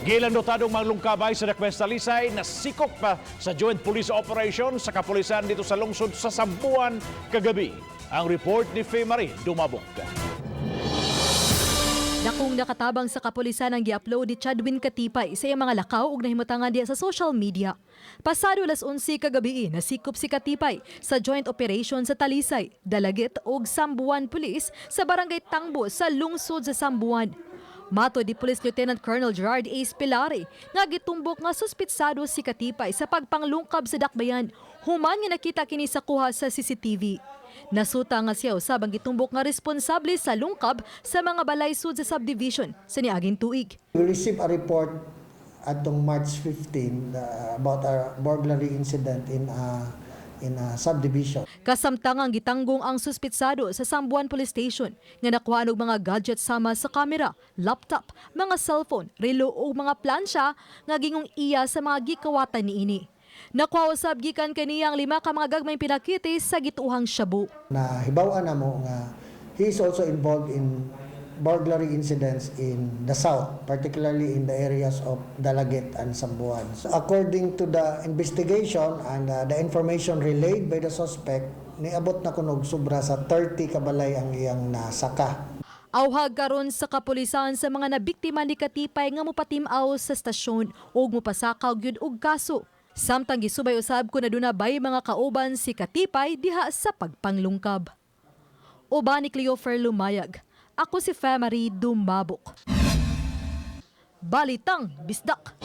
Gilang notadong manglungkabay sa Nadakpan Talisay na sikop pa sa Joint Police Operation sa kapulisan dito sa lungsod sa Sambuan kagabi. Ang report ni Faye Marie Dumabok. Dakong nakatabang sa kapulisan ang gi-upload ni Chadwin Katipay sa iyang mga lakaw ug nahimutangan diya sa social media. Pasado alas 11 kagabi nasikop si Katipay sa joint operation sa Talisay, Dalagit ug Sambuan Police sa barangay Tangbo sa lungsod sa Sambuan. Mato di Police Lieutenant Colonel Gerard A. Spilari nga gitumbok nga suspitsado si Katipay sa pagpanglungkab sa dakbayan. Human nga nakita kini sa kuha sa CCTV. Nasuta nga siya usab ang gitumbok nga responsable sa lungkab sa mga balay sud sa subdivision sa niaging tuig. We received a report atong March 15 about a burglary incident in a subdivision. Kasamtangang gitanggong ang suspitsado sa Sambuan Police Station nga nakuha og mga gadget sama sa kamera, laptop, mga cellphone, relo ug mga plansya nga gingong iya sa mga gikawatan niini. Nakuha usab gikan kaniyang 5 ka mga gagmayng pinakiti sa gituhang shabu. Nahibaw-an namo nga he is also involved in burglary incidents in the south, particularly in the areas of Dalagit and Sambuan. So according to the investigation and the information relayed by the suspect, niabot na kunog sobra sa 30 ka balay ang iyang nasaka. Awhag karon sa kapulisan sa mga nabiktima ni Katipay nga mopatim-aw sa stasyon ug mopasakaw gyud og kaso. Samtang gisubay usab kun aduna bay mga kauban si Katipay diha sa pagpanglungkab. Uban ni Cleofer Lumayag. Ako si Faye Marie Dumabok. Balitang Bisdak.